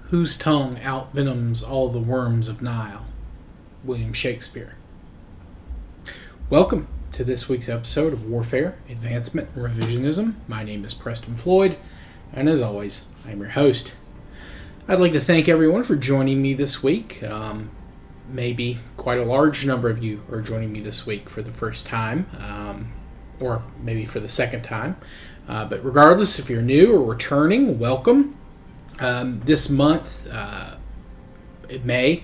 Whose tongue outvenoms all the worms of Nile? William Shakespeare. Welcome to this week's episode of Warfare, Advancement, and Revisionism. My name is Preston Floyd, and as always, I'm your host. I'd like to thank everyone for joining me this week. Maybe quite a large number of you are joining me this week for the first time, or maybe for the second time. But regardless, if you're new or returning, welcome. This month, May,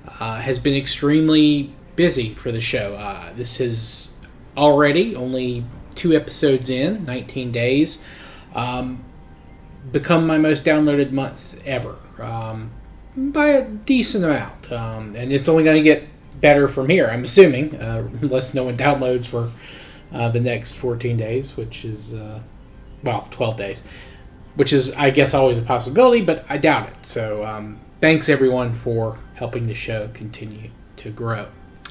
has been extremely busy for the show. This is already only 2 episodes in, 19 days, become my most downloaded month ever, by a decent amount. And it's only going to get better from here, I'm assuming, unless no one downloads for the next 14 days, which is, 12 days. Which is, I guess, always a possibility, but I doubt it. So thanks, everyone, for helping the show continue to grow.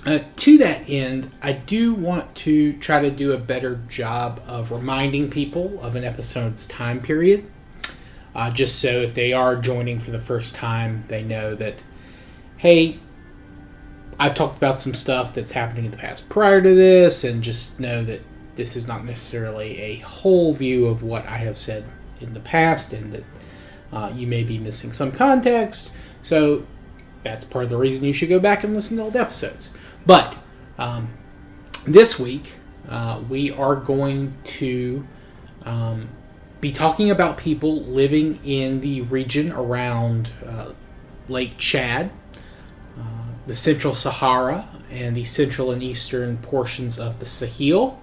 To that end, I do want to try to do a better job of reminding people of an episode's time period. Just so if they are joining for the first time, they know that, hey, I've talked about some stuff that's happening in the past prior to this, and just know that this is not necessarily a whole view of what I have said in the past, and that you may be missing some context. So that's part of the reason you should go back and listen to old episodes. But this week we are going to be talking about people living in the region around Lake Chad, the Central Sahara, and the central and eastern portions of the Sahel,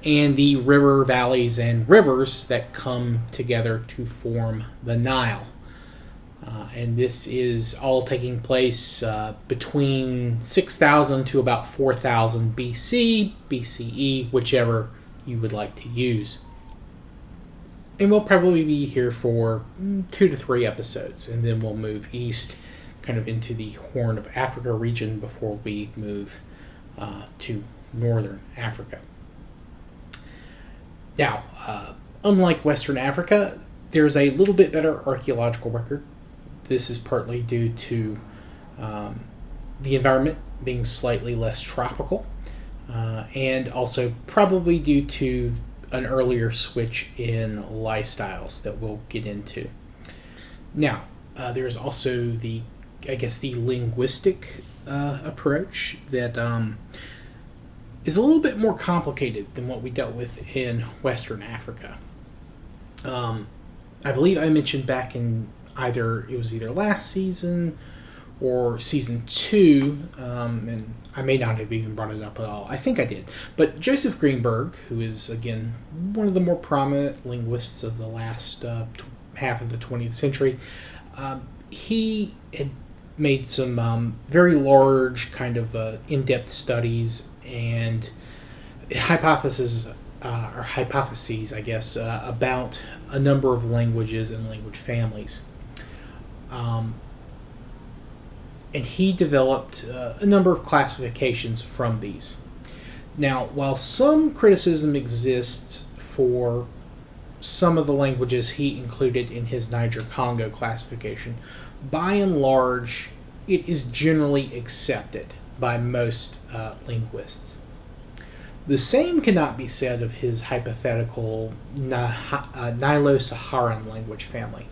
and the river valleys and rivers that come together to form the Nile. And this is all taking place between 6,000 to about 4,000 BC, BCE, whichever you would like to use. And we'll probably be here for 2 to 3 episodes, and then we'll move east, kind of into the Horn of Africa region before we move to northern Africa. Now, unlike Western Africa, there's a little bit better archaeological record. This is partly due to the environment being slightly less tropical, and also probably due to an earlier switch in lifestyles that we'll get into. Now, there's also the linguistic approach that is a little bit more complicated than what we dealt with in Western Africa. I believe I mentioned back in either last season or season 2, and I may not have even brought it up at all. I think I did. But Joseph Greenberg, who is, again, one of the more prominent linguists of the last half of the 20th century, he had made some very large kind of in-depth studies and hypotheses, I guess, about a number of languages and language families. And he developed a number of classifications from these. Now, while some criticism exists for some of the languages he included in his Niger-Congo classification, by and large, it is generally accepted by most linguists. The same cannot be said of his hypothetical Nilo-Saharan language family.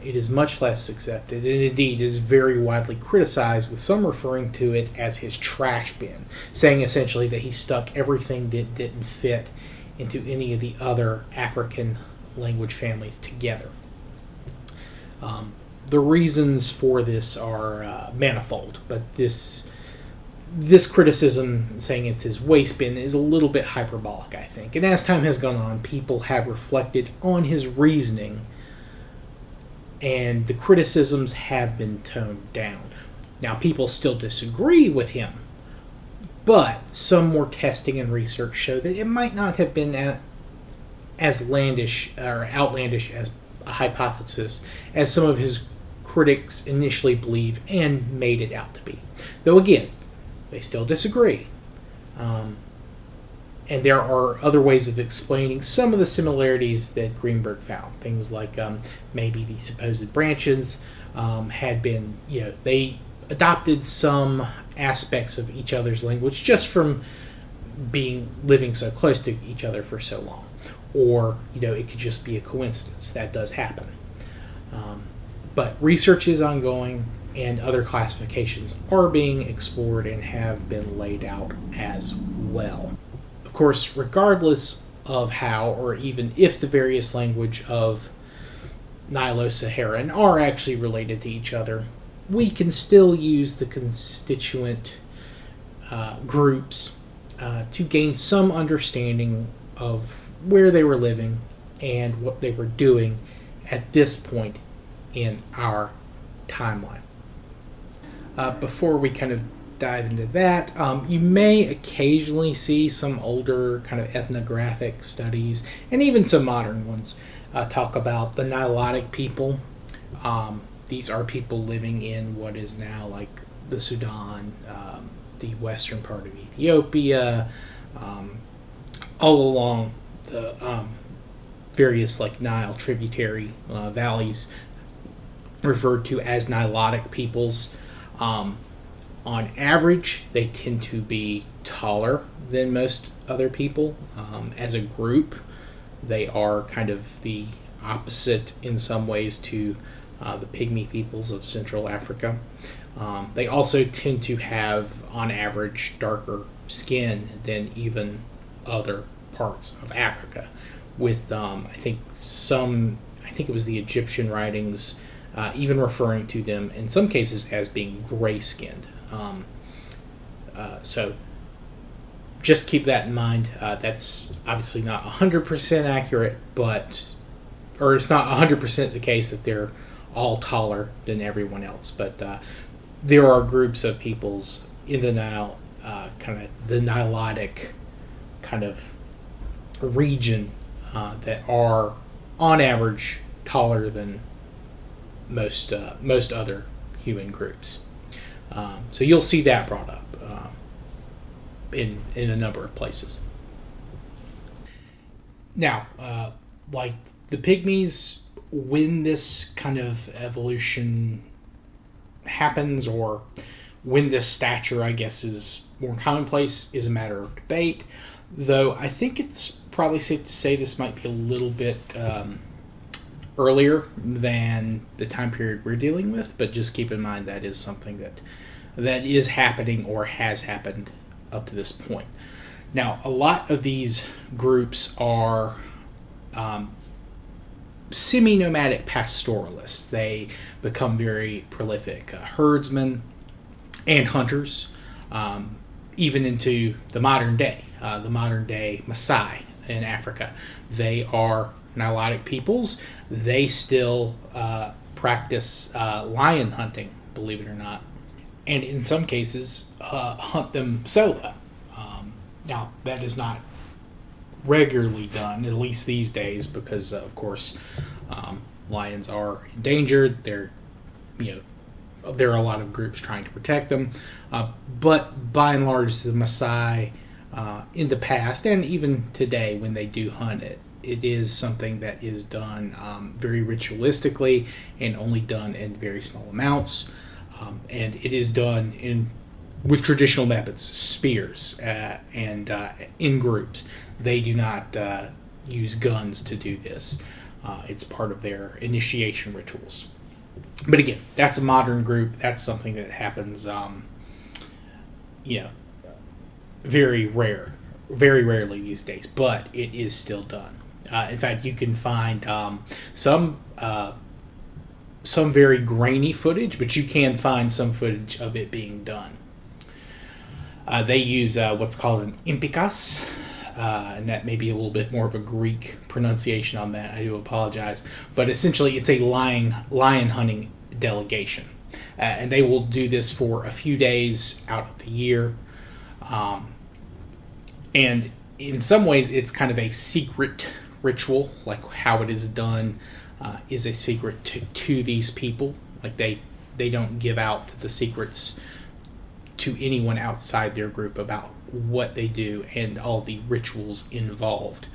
It is much less accepted, and indeed is very widely criticized, with some referring to it as his trash bin, saying essentially that he stuck everything that didn't fit into any of the other African language families together. The reasons for this are manifold, but this criticism, saying it's his waste bin, is a little bit hyperbolic, I think. And as time has gone on, people have reflected on his reasoning, and the criticisms have been toned down. Now, people still disagree with him, but some more testing and research show that it might not have been as outlandish as a hypothesis as some of his critics initially believe and made it out to be. Though again, they still disagree. And there are other ways of explaining some of the similarities that Greenberg found. Things like maybe the supposed branches had been, they adopted some aspects of each other's language just from living so close to each other for so long. Or, it could just be a coincidence. That does happen. But research is ongoing, and other classifications are being explored and have been laid out as well. Of course, regardless of how or even if the various language of Nilo-Saharan are actually related to each other, we can still use the constituent groups to gain some understanding of where they were living and what they were doing at this point in our timeline. Before we kind of dive into that, you may occasionally see some older kind of ethnographic studies, and even some modern ones, talk about the Nilotic people. These are people living in what is now like the Sudan, the western part of Ethiopia, all along the various like Nile tributary valleys, referred to as Nilotic peoples. On average, they tend to be taller than most other people. As a group, they are kind of the opposite in some ways to the pygmy peoples of Central Africa. They also tend to have, on average, darker skin than even other parts of Africa. With, I think it was the Egyptian writings even referring to them in some cases as being gray-skinned. So just keep that in mind. That's obviously not 100% accurate, or it's not 100% the case that they're all taller than everyone else. But there are groups of peoples in the Nile, kind of the Nilotic kind of region that are, on average, taller than most other human groups. So you'll see that brought up in a number of places. Now, like the pygmies, when this kind of evolution happens, or when this stature, I guess, is more commonplace, is a matter of debate. Though I think it's probably safe to say this might be a little bit earlier than the time period we're dealing with, but just keep in mind that is something that is happening or has happened up to this point. Now, a lot of these groups are semi-nomadic pastoralists. They become very prolific herdsmen and hunters, even into the modern day Maasai in Africa. They are Nilotic peoples. They still practice lion hunting, believe it or not, and in some cases hunt them solo. Now, that is not regularly done, at least these days, because of course lions are endangered. There are a lot of groups trying to protect them, but by and large, the Maasai in the past and even today, when they do hunt it is something that is done very ritualistically and only done in very small amounts, and it is done with traditional methods, spears, and in groups. They do not use guns to do this. It's part of their initiation rituals. But again, that's a modern group. That's something that happens, very rarely these days, but it is still done. In fact, you can find some very grainy footage, but you can find some footage of it being done. They use what's called an impikas, and that may be a little bit more of a Greek pronunciation on that. I do apologize. But essentially, it's a lion hunting delegation. And they will do this for a few days out of the year. And in some ways, it's kind of a secret ritual, like how it is done is a secret to these people. Like they don't give out the secrets to anyone outside their group about what they do and all the rituals involved.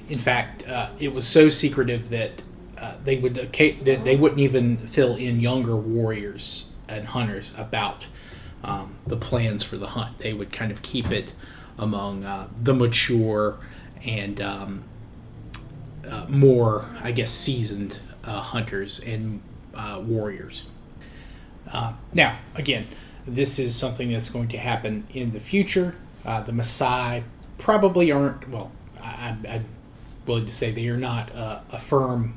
In fact, it was so secretive that they wouldn't even fill in younger warriors and hunters about the plans for the hunt. They would kind of keep it among the mature and more, I guess, seasoned hunters and warriors. Now, again, this is something that's going to happen in the future. The Maasai probably aren't, well, I'm willing to say they are not a firm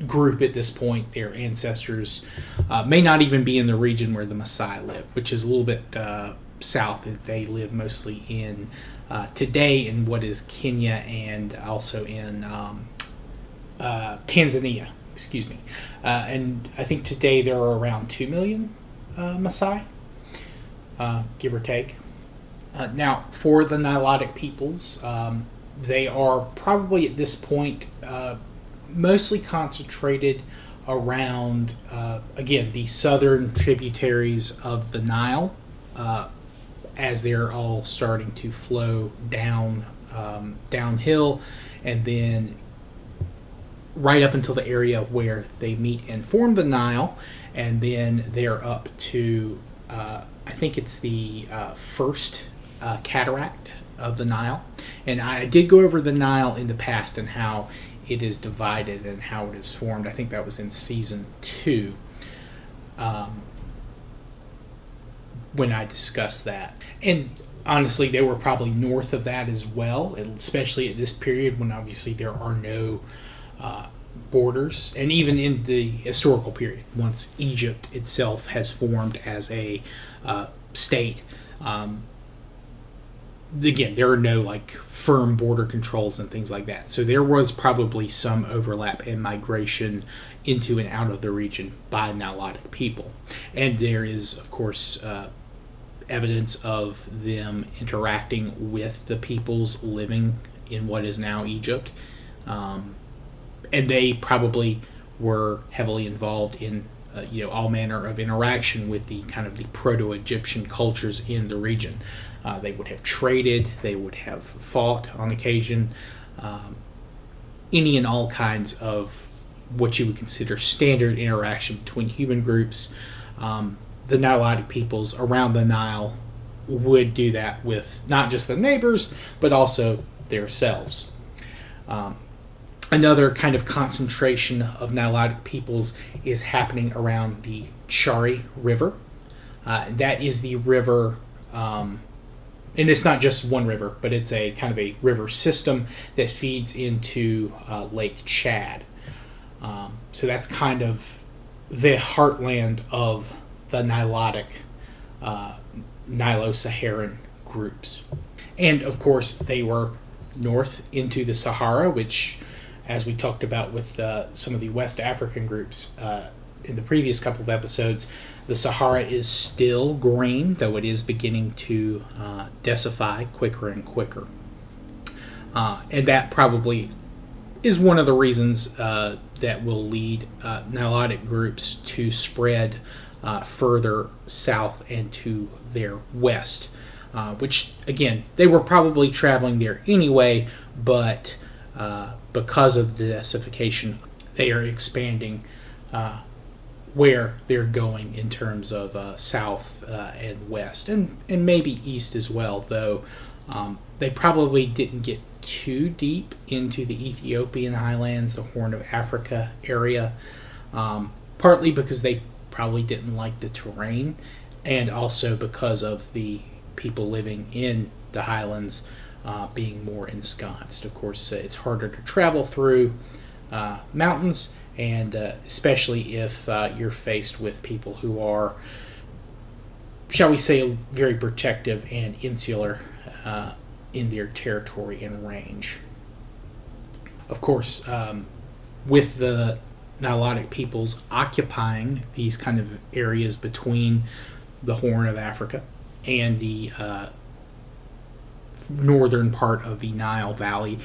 group at this point. Their ancestors may not even be in the region where the Maasai live, which is a little bit south. They live mostly in today in what is Kenya and also in Tanzania. Excuse me. And I think today there are around 2 million Maasai, give or take. Now, for the Nilotic peoples, they are probably at this point mostly concentrated around, again, the southern tributaries of the Nile, as they're all starting to flow downhill, and then right up until the area where they meet and form the Nile, and then they're up to, I think it's the first cataract of the Nile. And I did go over the Nile in the past and how it is divided and how it is formed. I think that was in season 2 when I discussed that. And honestly, they were probably north of that as well, especially at this period when obviously there are no borders. And even in the historical period, once Egypt itself has formed as a state, again, there are no like firm border controls and things like that. So there was probably some overlap and migration into and out of the region by Nilotic people. And there is, of course, evidence of them interacting with the peoples living in what is now Egypt. And they probably were heavily involved in all manner of interaction with the kind of the proto-Egyptian cultures in the region. They would have traded, they would have fought on occasion, any and all kinds of what you would consider standard interaction between human groups. The Nilotic peoples around the Nile would do that with not just the neighbors, but also themselves. Another kind of concentration of Nilotic peoples is happening around the Chari River. That is the river, and it's not just one river, but it's a kind of a river system that feeds into Lake Chad. So that's kind of the heartland of the Nilotic, Nilo-Saharan groups. And of course, they were north into the Sahara, which, as we talked about with some of the West African groups in the previous couple of episodes, the Sahara is still green, though it is beginning to densify quicker and quicker. And that probably is one of the reasons that will lead Nilotic groups to spread further south and to their west, which, again, they were probably traveling there anyway, but because of the densification, they are expanding where they're going in terms of south and west, and maybe east as well, though they probably didn't get too deep into the Ethiopian highlands, the Horn of Africa area, partly because they probably didn't like the terrain, and also because of the people living in the highlands being more ensconced. Of course, it's harder to travel through mountains, and especially if you're faced with people who are, shall we say, very protective and insular in their territory and range. Of course, with the Nilotic peoples occupying these kind of areas between the Horn of Africa and the northern part of the Nile Valley,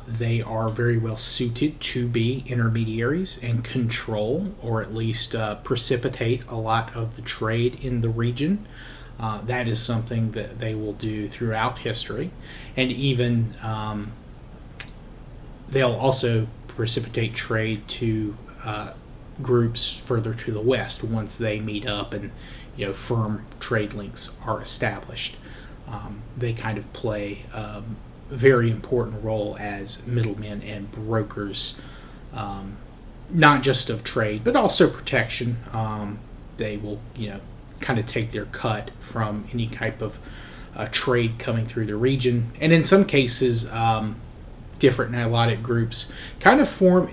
They are very well suited to be intermediaries and control, or at least precipitate, a lot of the trade in the region. That is something that they will do throughout history, and even they'll also precipitate trade to groups further to the west once they meet up and firm trade links are established. They kind of play a very important role as middlemen and brokers, not just of trade but also protection. They will kind of take their cut from any type of trade coming through the region, and in some cases different Nilotic groups kind of form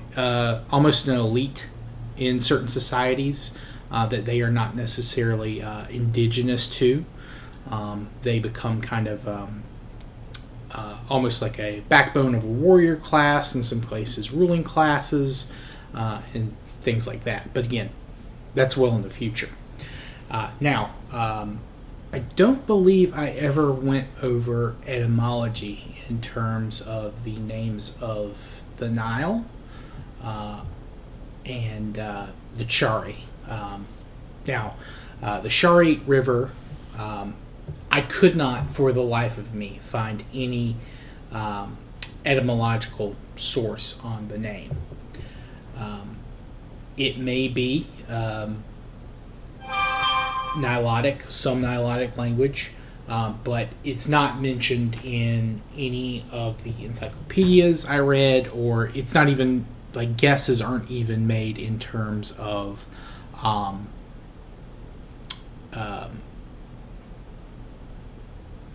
almost an elite in certain societies that they are not necessarily indigenous to. They become kind of almost like a backbone of a warrior class, in some places ruling classes, and things like that. But again, that's well in the future. Now, I don't believe I ever went over etymology in terms of the names of the Nile and the Chari. Now, the Chari River, I could not, for the life of me, find any etymological source on the name. It may be Nilotic, some Nilotic language, but it's not mentioned in any of the encyclopedias I read, or it's not even, like, guesses aren't even made in terms of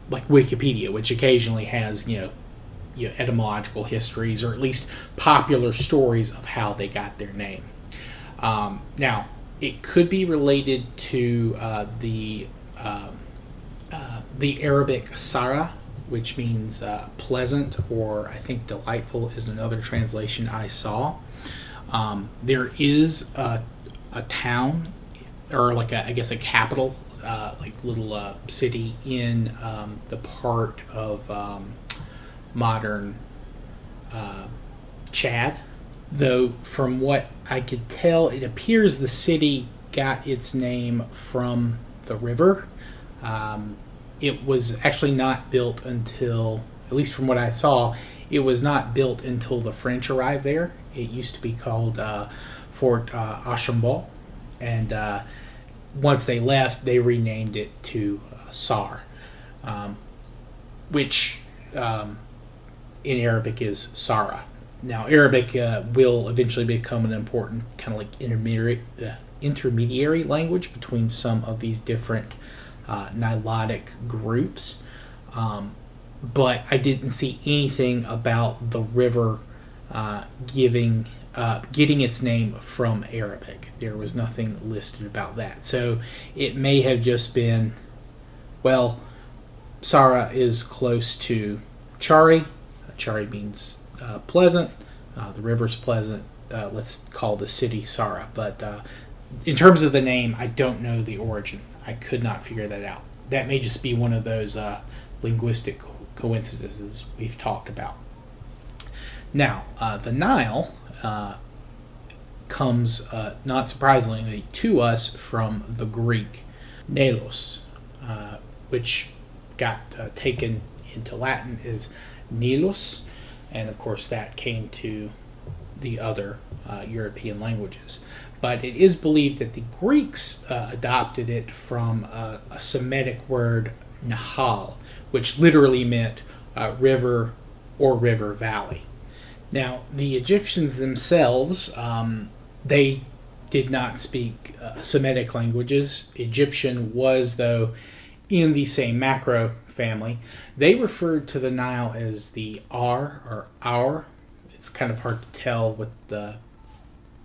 like Wikipedia, which occasionally has etymological histories, or at least popular stories of how they got their name. Now, it could be related to the Arabic Sara, which means pleasant, or I think delightful is another translation I saw. There is a town, or like I guess a capital, like little city in the part of modern Chad. Though from what I could tell, it appears the city got its name from the river. It was actually not built until, at least from what I saw, it was not built until the French arrived there. It used to be called Fort Archambault, and once they left, they renamed it to Sar, which in Arabic is Sara. Now, Arabic will eventually become an important kind of like intermediary language between some of these different Nilotic groups, but I didn't see anything about the river getting its name from Arabic. There was nothing listed about that. So it may have just been, well, Sara is close to Chari. Chari means pleasant. The river's pleasant. Let's call the city Sara. But in terms of the name, I don't know the origin. I could not figure that out. That may just be one of those linguistic coincidences we've talked about. Now, the Nile comes, not surprisingly, to us from the Greek Nilos, which got taken into Latin as Nilus, and of course that came to the other European languages. But it is believed that the Greeks adopted it from a Semitic word, Nahal, which literally meant river or river valley. Now, the Egyptians themselves, they did not speak Semitic languages. Egyptian was, though, in the same macro family. They referred to the Nile as the Ar, or Our. It's kind of hard to tell with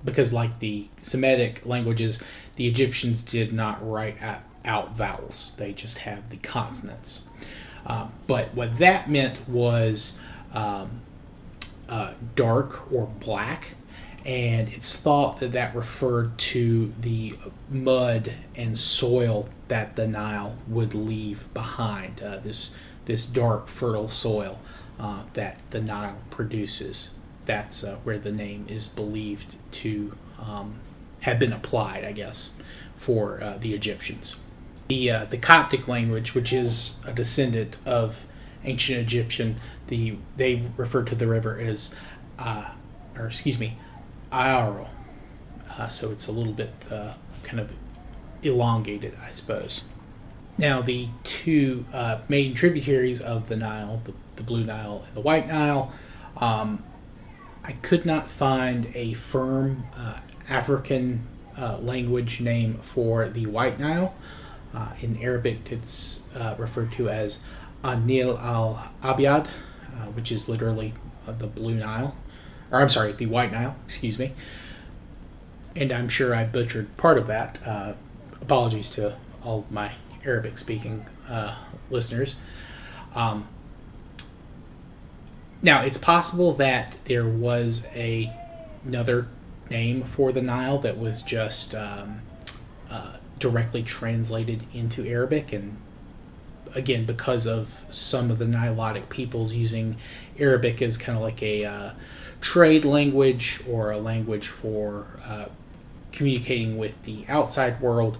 because like the Semitic languages, the Egyptians did not write out vowels. They just have the consonants. But what that meant was dark or black, and it's thought that referred to the mud and soil that the Nile would leave behind, this dark, fertile soil. that the Nile produces. That's where the name is believed to have been applied, I guess, for the Egyptians. The Coptic language, which is a descendant of ancient Egyptian, they refer to the river as, Aaro. So it's a little bit kind of elongated, I suppose. Now, the two main tributaries of the Nile, the Blue Nile and the White Nile, I could not find a firm African language name for the White Nile. In Arabic, it's referred to as Nil al-Abyad, which is literally the Blue Nile. Or, I'm sorry, the White Nile, excuse me. And I'm sure I butchered part of that. Apologies to all my Arabic-speaking listeners. Now, it's possible that there was another name for the Nile that was just directly translated into Arabic, and again, because of some of the Nilotic peoples using Arabic as kind of like a trade language or a language for communicating with the outside world,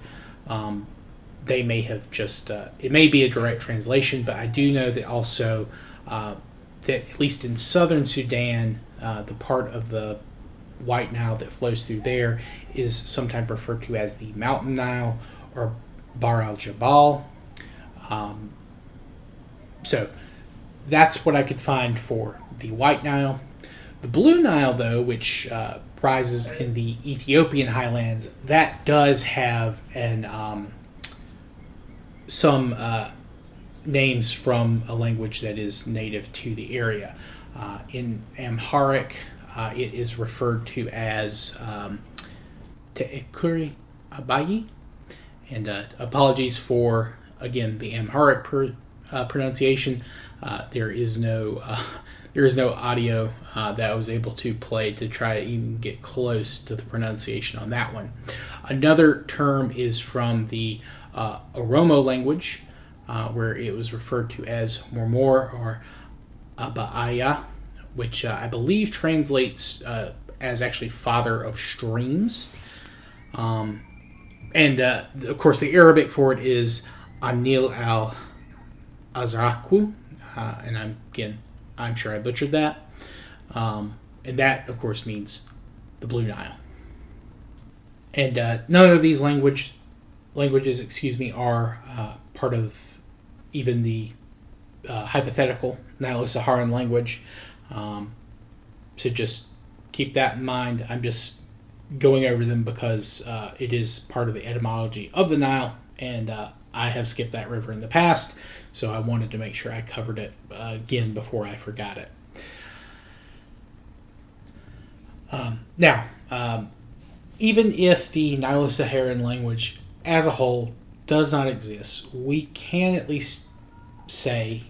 they may have just, it may be a direct translation, but I do know that also that at least in southern Sudan, the part of the White Nile that flows through there is sometimes referred to as the Mountain Nile or Bahr al-Jabal. So that's what I could find for the White Nile. The Blue Nile, though, which rises in the Ethiopian highlands, that does have some names from a language that is native to the area. In Amharic, it is referred to as Te'ekuri Abayi. And apologies for, again, the Amharic pronunciation. There is no audio that I was able to play to try to even get close to the pronunciation on that one. Another term is from the Oromo language, where it was referred to as Mormor or Abaya, which I believe translates as actually father of streams. And of course, the Arabic for it is Anil al-Azraku, and I'm sure I butchered that. And that, of course, means the Blue Nile. And none of these languages, are part of even the hypothetical Nilo-Saharan language. So just keep that in mind. I'm just going over them because it is part of the etymology of the Nile, and I have skipped that river in the past, so I wanted to make sure I covered it again before I forgot it. Now, even if the Nilo-Saharan language as a whole does not exist, we can at least say,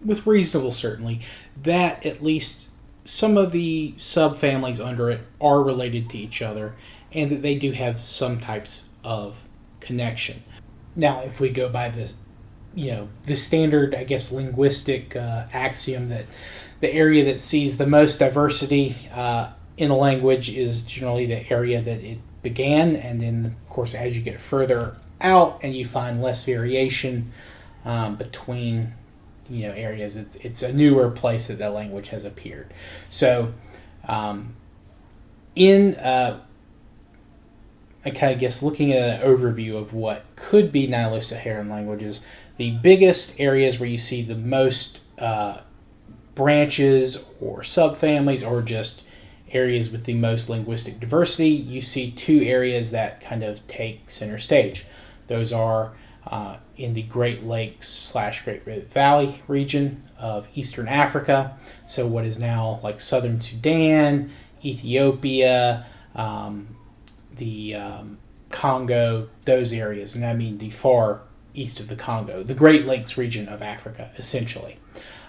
with reasonable certainty, that at least some of the subfamilies under it are related to each other, and that they do have some types of connection. Now, if we go by this, the standard, I guess, linguistic axiom that the area that sees the most diversity in a language is generally the area that it began, and then, of course, as you get further out and you find less variation between areas, it's a newer place that language has appeared. So, I kind of guess looking at an overview of what could be Nilo-Saharan languages, the biggest areas where you see the most branches or subfamilies, or just areas with the most linguistic diversity, you see two areas that kind of take center stage. Those are in the Great Lakes / Great Rift Valley region of Eastern Africa, so what is now like southern Sudan, Ethiopia, the Congo, those areas, and I mean the far east of the Congo, the Great Lakes region of Africa, essentially.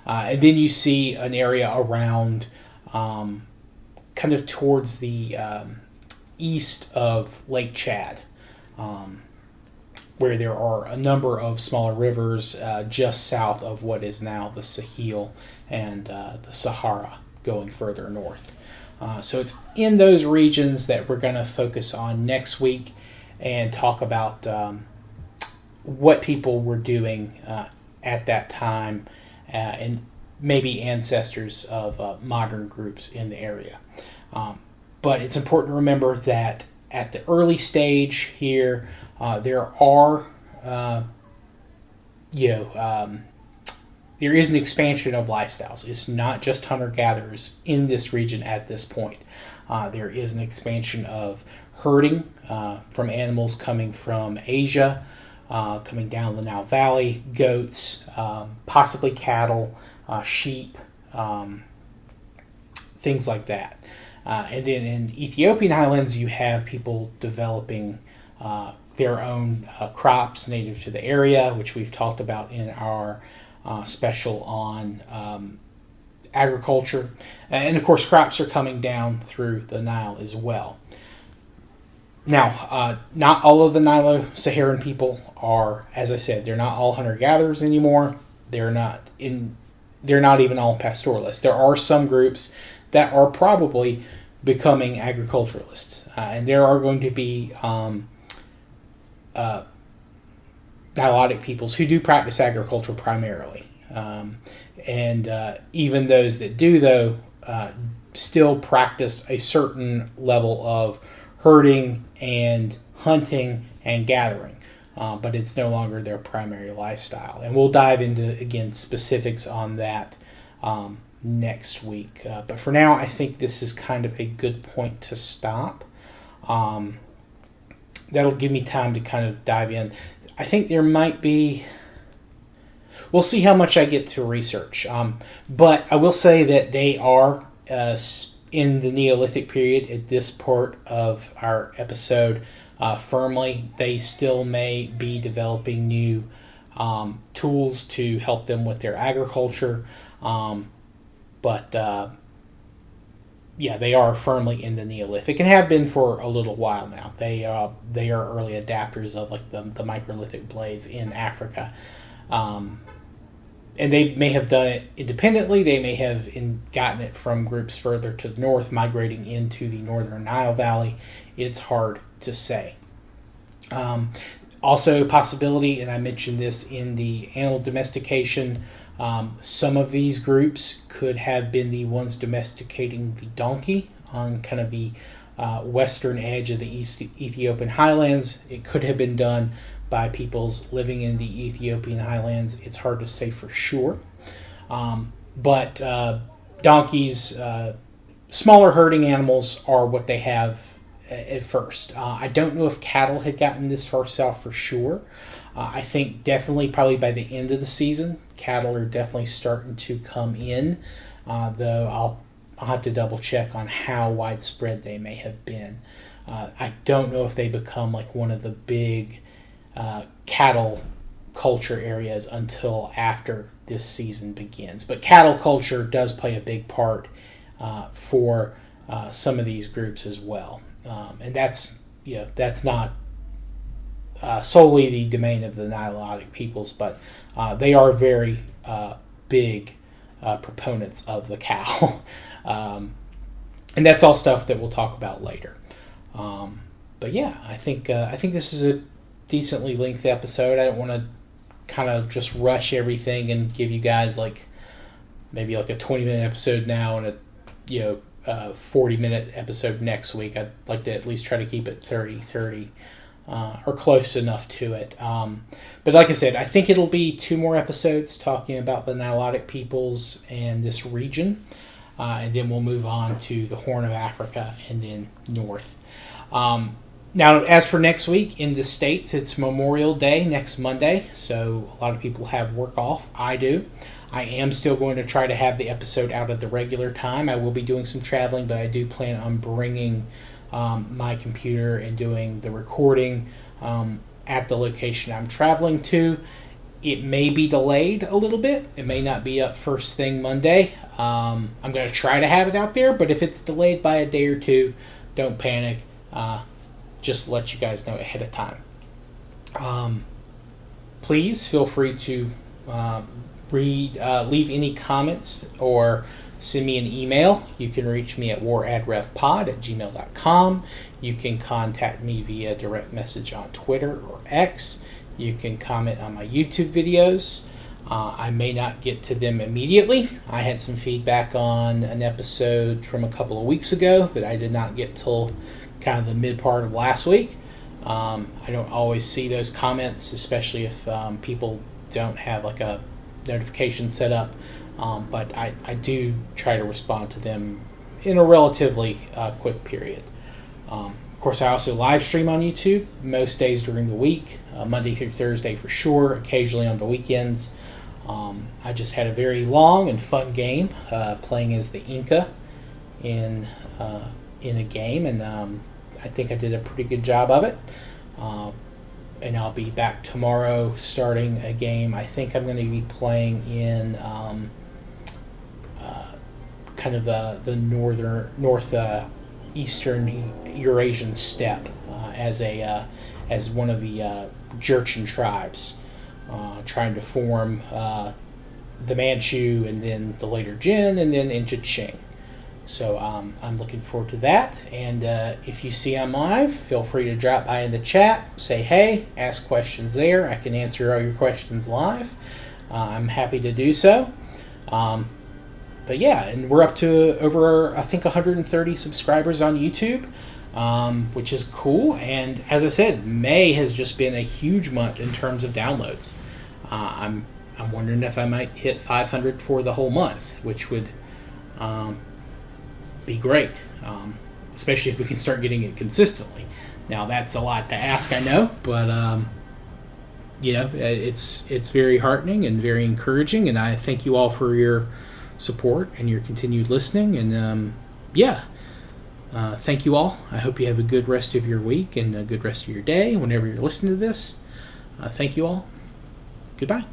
And then you see an area around kind of towards the east of Lake Chad, where there are a number of smaller rivers just south of what is now the Sahel and the Sahara going further north. So it's in those regions that we're going to focus on next week and talk about what people were doing at that time and maybe ancestors of modern groups in the area. But it's important to remember that at the early stage here, there are, there is an expansion of lifestyles. It's not just hunter-gatherers in this region at this point. There is an expansion of herding from animals coming from Asia, coming down the Nile Valley, goats, possibly cattle, sheep, things like that. And then in Ethiopian highlands, you have people developing their own crops native to the area, which we've talked about in our special on agriculture. And of course, crops are coming down through the Nile as well. Now, not all of the Nilo-Saharan people are, as I said, they're not all hunter-gatherers anymore. They're not even all pastoralists. There are some groups that are probably becoming agriculturalists. And there are going to be Nilotic peoples who do practice agriculture primarily. And even those that do, though, still practice a certain level of herding and hunting and gathering. But it's no longer their primary lifestyle. And we'll dive into, again, specifics on that next week. But for now, I think this is kind of a good point to stop. That'll give me time to kind of dive in. I think there might be... We'll see how much I get to research. But I will say that they are in the Neolithic period at this part of our episode firmly. They still may be developing new tools to help them with their agriculture. But they are firmly in the Neolithic and have been for a little while now. They are early adapters of like the microlithic blades in Africa. And they may have done it independently. They may have gotten it from groups further to the north, migrating into the northern Nile Valley. It's hard to say. Also, possibility, and I mentioned this in the animal domestication, some of these groups could have been the ones domesticating the donkey on kind of the western edge of the East Ethiopian highlands. It could have been done by peoples living in the Ethiopian highlands. It's hard to say for sure. But donkeys, smaller herding animals are what they have at first. I don't know if cattle had gotten this far south for sure. I think definitely probably by the end of the season, cattle are definitely starting to come in, though I'll have to double check on how widespread they may have been. I don't know if they become like one of the big cattle culture areas until after this season begins. But cattle culture does play a big part for some of these groups as well. And that's not solely the domain of the Nilotic peoples, but they are very big proponents of the cow. And that's all stuff that we'll talk about later. But yeah, I think this is a decently lengthy episode. I don't want to kind of just rush everything and give you guys maybe a 20-minute episode now and a 40-minute episode next week. I'd like to at least try to keep it 30 or close enough to it. But like I said, I think it'll be 2 more episodes talking about the Nilotic peoples and this region. And then we'll move on to the Horn of Africa and then north. Now, as for next week, in the States, it's Memorial Day next Monday, so a lot of people have work off. I do. I am still going to try to have the episode out at the regular time. I will be doing some traveling, but I do plan on bringing my computer and doing the recording at the location I'm traveling to. It may be delayed a little bit. It may not be up first thing Monday. I'm going to try to have it out there, but if it's delayed by a day or two, don't panic. Just to let you guys know ahead of time. please feel free to leave any comments or send me an email. You can reach me at waradrevpod@gmail.com. You can contact me via direct message on Twitter or X. You can comment on my YouTube videos. I may not get to them immediately. I had some feedback on an episode from a couple of weeks ago that I did not get till kind of the mid part of last week. I don't always see those comments, especially if people don't have like a notification set up. But I do try to respond to them in a relatively quick period. Of course, I also live stream on YouTube most days during the week, Monday through Thursday for sure, occasionally on the weekends. I just had a very long and fun game playing as the Inca in a game, and I think I did a pretty good job of it. And I'll be back tomorrow starting a game. I think I'm going to be playing in kind of the northeastern Eurasian steppe as one of the Jurchen tribes, trying to form the Manchu and then the later Jin and then into Qing. So I'm looking forward to that. And if you see I'm live, feel free to drop by in the chat, say hey, ask questions there. I can answer all your questions live. I'm happy to do so. But yeah, and we're up to over, I think, 130 subscribers on YouTube, which is cool. And as I said, May has just been a huge month in terms of downloads. I'm wondering if I might hit 500 for the whole month, which would be great, especially if we can start getting it consistently. Now, that's a lot to ask, I know, but it's very heartening and very encouraging, and I thank you all for your support and your continued listening. And thank you all. I hope you have a good rest of your week and a good rest of your day whenever you're listening to this. Thank you all. Goodbye.